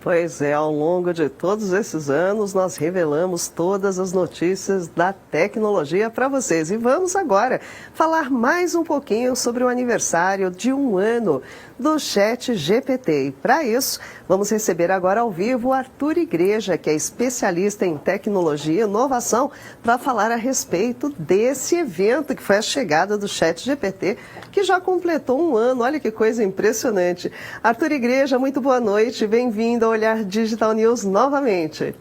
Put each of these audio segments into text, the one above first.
Pois é, ao longo de todos esses anos, nós revelamos todas as notícias da tecnologia para vocês. E vamos agora falar mais um pouquinho sobre o aniversário de 1 ano do ChatGPT. E para isso, vamos receber agora ao vivo o Arthur Igreja, que é especialista em tecnologia e inovação, para falar a respeito desse evento que foi a chegada do ChatGPT, que já completou 1 ano. Olha que coisa impressionante. Arthur Igreja, muito boa noite, bem-vindo ao Olhar Digital News novamente.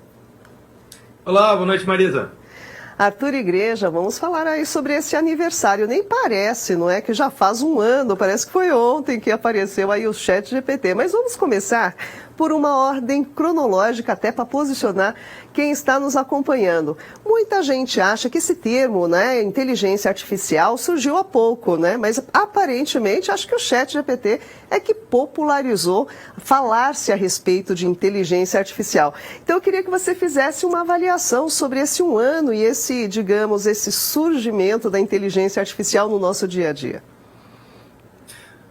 Olá, boa noite, Marisa. Arthur Igreja, vamos falar aí sobre esse aniversário. Nem parece, não é? Que já faz 1 ano, parece que foi ontem que apareceu aí o ChatGPT. Mas vamos começar por uma ordem cronológica, até para posicionar quem está nos acompanhando. Muita gente acha que esse termo, né, inteligência artificial, surgiu há pouco, né? Mas aparentemente acho que o ChatGPT é que popularizou falar-se a respeito de inteligência artificial. Então eu queria que você fizesse uma avaliação sobre esse 1 ano e esse, digamos, esse surgimento da inteligência artificial no nosso dia a dia.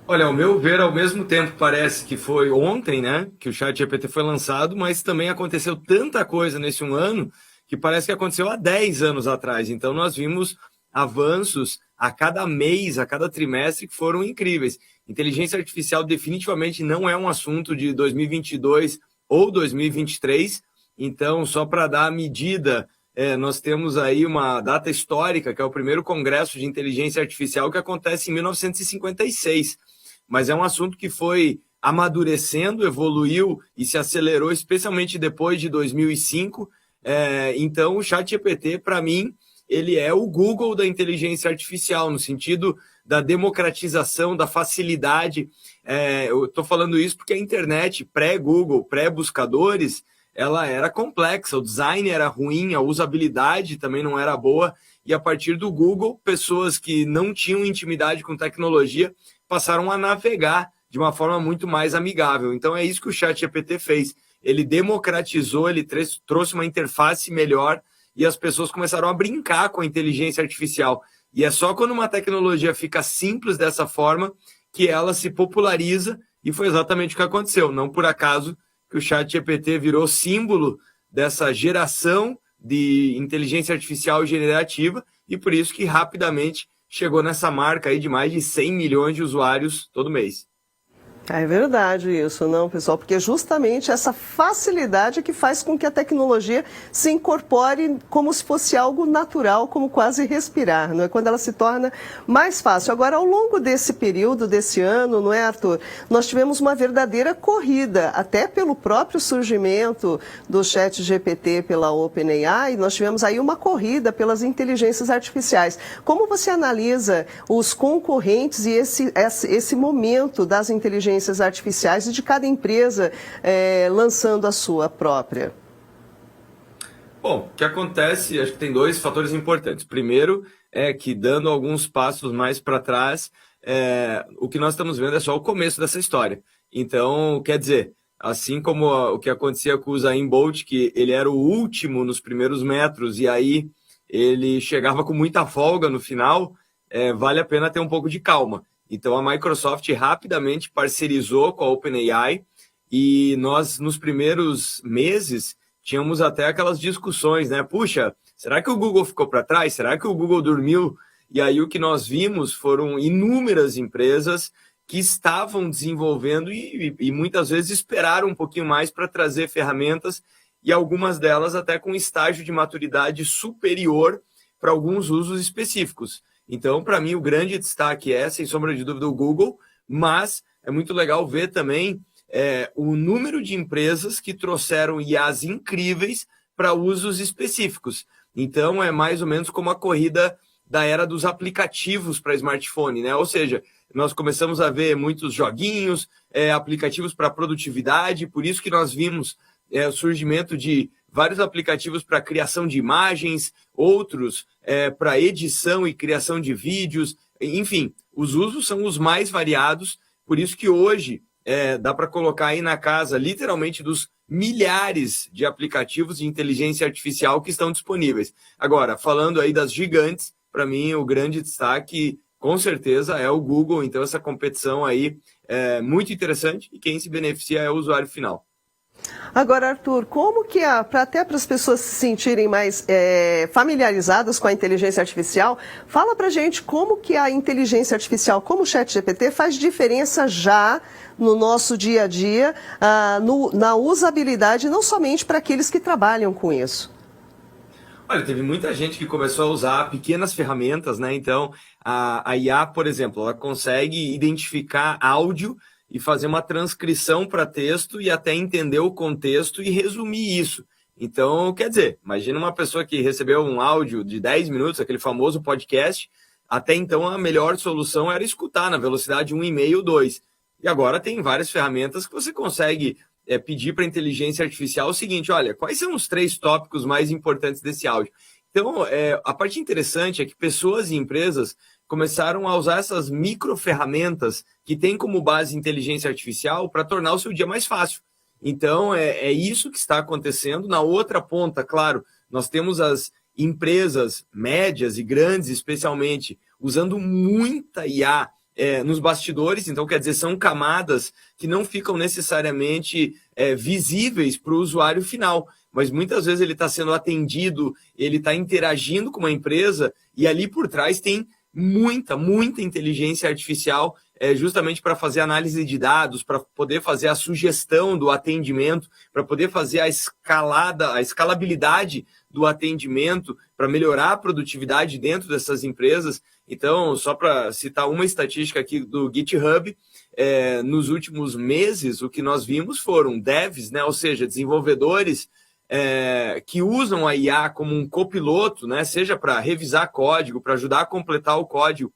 Olha, ao meu ver, ao mesmo tempo parece que foi ontem, né, que o ChatGPT foi lançado, mas também aconteceu tanta coisa nesse 1 ano que parece que aconteceu há 10 anos atrás. Então nós vimos avanços a cada mês, a cada trimestre que foram incríveis. Inteligência artificial definitivamente não é um assunto de 2022 ou 2023. Então, só para dar a medida, nós temos aí uma data histórica, que é o primeiro congresso de inteligência artificial, que acontece em 1956. Mas é um assunto que foi amadurecendo, evoluiu e se acelerou, especialmente depois de 2005. Então, o ChatGPT, para mim, ele é o Google da inteligência artificial, no sentido da democratização, da facilidade. Eu estou falando isso porque a internet, pré-Google, pré-buscadores, ela era complexa, o design era ruim, a usabilidade também não era boa, e a partir do Google, pessoas que não tinham intimidade com tecnologia passaram a navegar de uma forma muito mais amigável. Então é isso que o ChatGPT fez. Ele democratizou, ele trouxe uma interface melhor e as pessoas começaram a brincar com a inteligência artificial. E é só quando uma tecnologia fica simples dessa forma que ela se populariza, e foi exatamente o que aconteceu. Não por acaso que o ChatGPT virou símbolo dessa geração de inteligência artificial generativa, e por isso que rapidamente chegou nessa marca aí de mais de 100 milhões de usuários todo mês. É verdade isso, não, pessoal? Porque justamente essa facilidade que faz com que a tecnologia se incorpore como se fosse algo natural, como quase respirar, não é? Quando ela se torna mais fácil. Agora, ao longo desse período, desse ano, não é, Arthur? Nós tivemos uma verdadeira corrida, até pelo próprio surgimento do ChatGPT pela OpenAI, nós tivemos aí uma corrida pelas inteligências artificiais. Como você analisa os concorrentes e esse momento das inteligências artificiais e de cada empresa lançando a sua própria? Bom, o que acontece, acho que tem dois fatores importantes. Primeiro é que, dando alguns passos mais para trás, o que nós estamos vendo é só o começo dessa história. Então, quer dizer, assim como o que acontecia com o Usain Bolt, que ele era o último nos primeiros metros e aí ele chegava com muita folga no final, vale a pena ter um pouco de calma. Então, a Microsoft rapidamente parcerizou com a OpenAI e nós, nos primeiros meses, tínhamos até aquelas discussões, né? Puxa, será que o Google ficou para trás? Será que o Google dormiu? E aí o que nós vimos foram inúmeras empresas que estavam desenvolvendo e muitas vezes esperaram um pouquinho mais para trazer ferramentas, e algumas delas até com estágio de maturidade superior para alguns usos específicos. Então, para mim, o grande destaque é, sem sombra de dúvida, o Google, mas é muito legal ver também o número de empresas que trouxeram IAs incríveis para usos específicos. Então, é mais ou menos como a corrida da era dos aplicativos para smartphone, né? Ou seja, nós começamos a ver muitos joguinhos, aplicativos para produtividade, por isso que nós vimos o surgimento de vários aplicativos para criação de imagens, outros para edição e criação de vídeos. Enfim, os usos são os mais variados, por isso que hoje dá para colocar aí na casa, literalmente, dos milhares de aplicativos de inteligência artificial que estão disponíveis. Agora, falando aí das gigantes, para mim o grande destaque, com certeza, é o Google. Então essa competição aí é muito interessante e quem se beneficia é o usuário final. Agora, Arthur, como que até para as pessoas se sentirem mais familiarizadas com a inteligência artificial, fala para a gente como que a inteligência artificial, como o ChatGPT, faz diferença já no nosso dia a dia, na usabilidade, não somente para aqueles que trabalham com isso. Olha, teve muita gente que começou a usar pequenas ferramentas, né? Então, a IA, por exemplo, ela consegue identificar áudio e fazer uma transcrição para texto e até entender o contexto e resumir isso. Então, quer dizer, imagina uma pessoa que recebeu um áudio de 10 minutos, aquele famoso podcast, até então a melhor solução era escutar na velocidade 1,5 ou 2. E agora tem várias ferramentas que você consegue pedir para a inteligência artificial o seguinte, olha, quais são os 3 tópicos mais importantes desse áudio? Então, a parte interessante é que pessoas e empresas começaram a usar essas micro ferramentas que têm como base inteligência artificial para tornar o seu dia mais fácil. Então, é isso que está acontecendo. Na outra ponta, claro, nós temos as empresas médias e grandes, especialmente, usando muita IA nos bastidores. Então, quer dizer, são camadas que não ficam necessariamente visíveis para o usuário final, mas muitas vezes ele está sendo atendido, ele está interagindo com uma empresa e ali por trás tem muita inteligência artificial justamente para fazer análise de dados, para poder fazer a sugestão do atendimento, para poder fazer a escalabilidade do atendimento, para melhorar a produtividade dentro dessas empresas. Então, só para citar uma estatística aqui do GitHub, nos últimos meses o que nós vimos foram devs, né, ou seja, desenvolvedores que usam a IA como um copiloto, né, seja para revisar código, para ajudar a completar o código.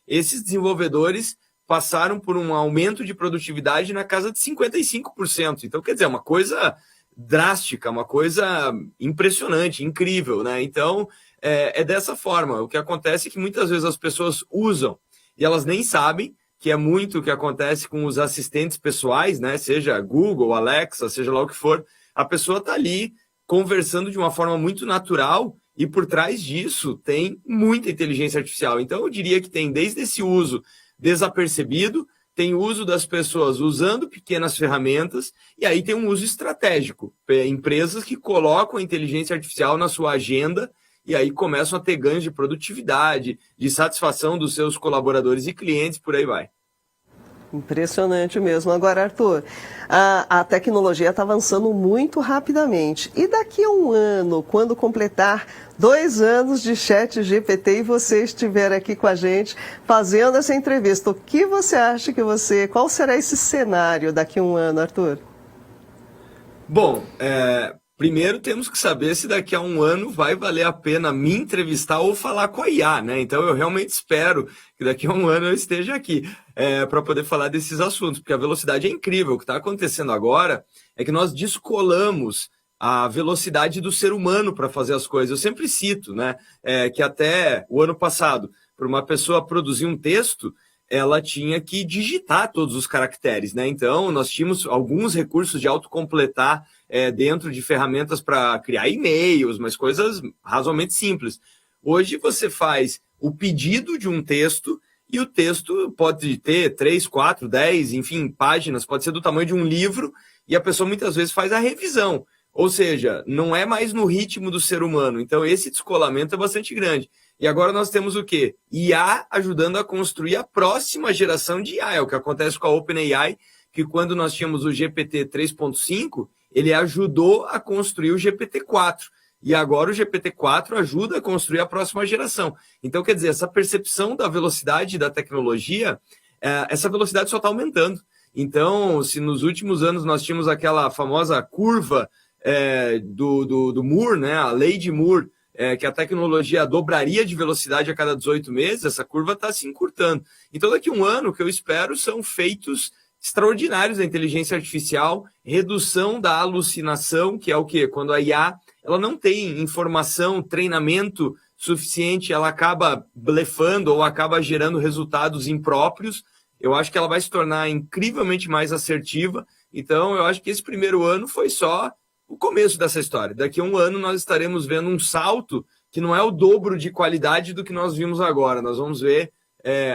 Esses desenvolvedores passaram por um aumento de produtividade na casa de 55%. Então, quer dizer, uma coisa drástica, uma coisa impressionante, incrível, né? Então, é dessa forma. O que acontece é que muitas vezes as pessoas usam e elas nem sabem, que é muito o que acontece com os assistentes pessoais, né? Seja Google, Alexa, seja lá o que for. A pessoa está ali conversando de uma forma muito natural e por trás disso tem muita inteligência artificial. Então eu diria que tem desde esse uso desapercebido, tem o uso das pessoas usando pequenas ferramentas e aí tem um uso estratégico. Empresas que colocam a inteligência artificial na sua agenda e aí começam a ter ganhos de produtividade, de satisfação dos seus colaboradores e clientes, por aí vai. Impressionante mesmo. Agora, Arthur, a tecnologia está avançando muito rapidamente. E daqui a um ano, quando completar 2 anos de ChatGPT e você estiver aqui com a gente fazendo essa entrevista, o que você acha qual será esse cenário daqui a um ano, Arthur? Bom, primeiro temos que saber se daqui a um ano vai valer a pena me entrevistar ou falar com a IA, né? Então eu realmente espero que daqui a um ano eu esteja aqui para poder falar desses assuntos, porque a velocidade é incrível. O que está acontecendo agora é que nós descolamos a velocidade do ser humano para fazer as coisas. Eu sempre cito, né, que até o ano passado, para uma pessoa produzir um texto, ela tinha que digitar todos os caracteres, né? Então, nós tínhamos alguns recursos de autocompletar dentro de ferramentas para criar e-mails, mas coisas razoavelmente simples. Hoje você faz o pedido de um texto e o texto pode ter 3, 4, 10, enfim, páginas, pode ser do tamanho de um livro e a pessoa muitas vezes faz a revisão. Ou seja, não é mais no ritmo do ser humano. Então, esse descolamento é bastante grande. E agora nós temos o quê? IA ajudando a construir a próxima geração de IA. É o que acontece com a OpenAI, que quando nós tínhamos o GPT 3.5, ele ajudou a construir o GPT-4. E agora o GPT-4 ajuda a construir a próxima geração. Então, quer dizer, essa percepção da velocidade da tecnologia, essa velocidade só está aumentando. Então, se nos últimos anos nós tínhamos aquela famosa curva do Moore, né, a lei de Moore, que a tecnologia dobraria de velocidade a cada 18 meses, essa curva está se encurtando. Então, daqui a um ano, o que eu espero são feitos extraordinários da inteligência artificial, redução da alucinação, que é o quê? Quando a IA ela não tem informação, treinamento suficiente, ela acaba blefando ou acaba gerando resultados impróprios. Eu acho que ela vai se tornar incrivelmente mais assertiva. Então, eu acho que esse primeiro ano foi só o começo dessa história. Daqui a um ano nós estaremos vendo um salto que não é o dobro de qualidade do que nós vimos agora. Nós vamos ver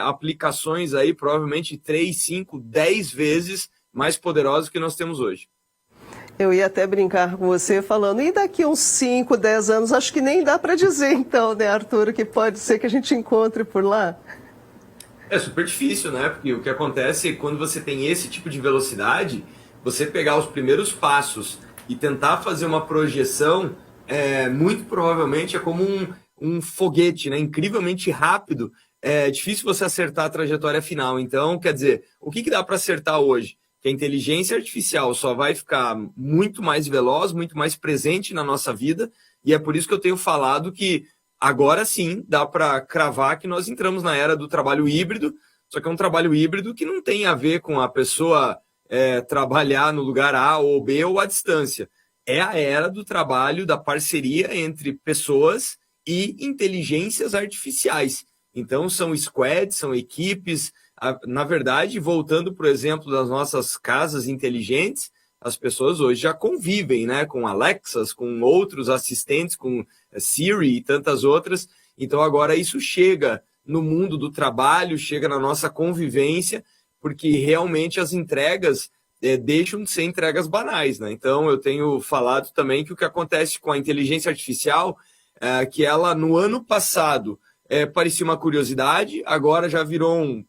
aplicações aí provavelmente 3, 5, 10 vezes mais poderosas que nós temos hoje. Eu ia até brincar com você falando, e daqui uns 5, 10 anos, acho que nem dá para dizer então, né, Arthur, que pode ser que a gente encontre por lá? É super difícil, né? Porque o que acontece é que quando você tem esse tipo de velocidade, você pegar os primeiros passos e tentar fazer uma projeção, muito provavelmente é como um foguete, né? Incrivelmente rápido. É difícil você acertar a trajetória final. Então, quer dizer, o que dá para acertar hoje? Que a inteligência artificial só vai ficar muito mais veloz, muito mais presente na nossa vida, e é por isso que eu tenho falado que agora sim dá para cravar que nós entramos na era do trabalho híbrido, só que é um trabalho híbrido que não tem a ver com a pessoa trabalhar no lugar A ou B ou à distância. É a era do trabalho, da parceria entre pessoas e inteligências artificiais. Então, são squads, são equipes. Na verdade, voltando, por exemplo, das nossas casas inteligentes, as pessoas hoje já convivem, né, com Alexas, com outros assistentes, com Siri e tantas outras. Então, agora isso chega no mundo do trabalho, chega na nossa convivência, porque realmente as entregas deixam de ser entregas banais, né? Então, eu tenho falado também que o que acontece com a inteligência artificial que ela, no ano passado, parecia uma curiosidade, agora já virou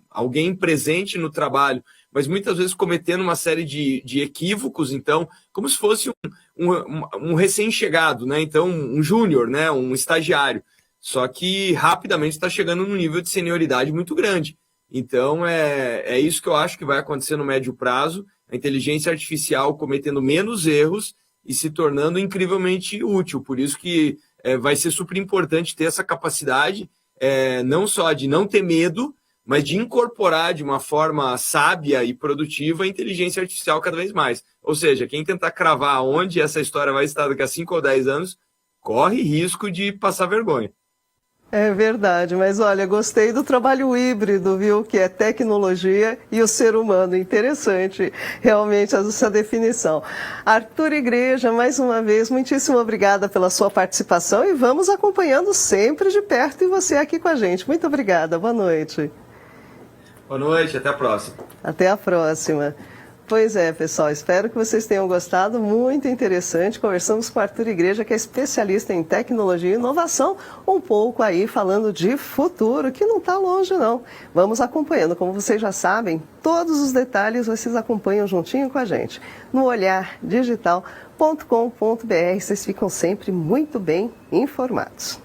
alguém presente no trabalho, mas muitas vezes cometendo uma série de equívocos, então, como se fosse um recém-chegado, né? Então, um júnior, né? Um estagiário, só que rapidamente está chegando num nível de senioridade muito grande. Então, é isso que eu acho que vai acontecer no médio prazo, a inteligência artificial cometendo menos erros e se tornando incrivelmente útil. Por isso que vai ser super importante ter essa capacidade, não só de não ter medo, mas de incorporar de uma forma sábia e produtiva a inteligência artificial cada vez mais. Ou seja, quem tentar cravar onde essa história vai estar daqui a 5 ou 10 anos, corre risco de passar vergonha. É verdade, mas olha, gostei do trabalho híbrido, viu? Que é tecnologia e o ser humano. Interessante, realmente, essa definição. Arthur Igreja, mais uma vez, muitíssimo obrigada pela sua participação e vamos acompanhando sempre de perto e você aqui com a gente. Muito obrigada, boa noite. Boa noite, até a próxima. Até a próxima. Pois é, pessoal, espero que vocês tenham gostado, muito interessante. Conversamos com o Arthur Igreja, que é especialista em tecnologia e inovação, um pouco aí falando de futuro, que não está longe não. Vamos acompanhando, como vocês já sabem, todos os detalhes vocês acompanham juntinho com a gente. No olhardigital.com.br, vocês ficam sempre muito bem informados.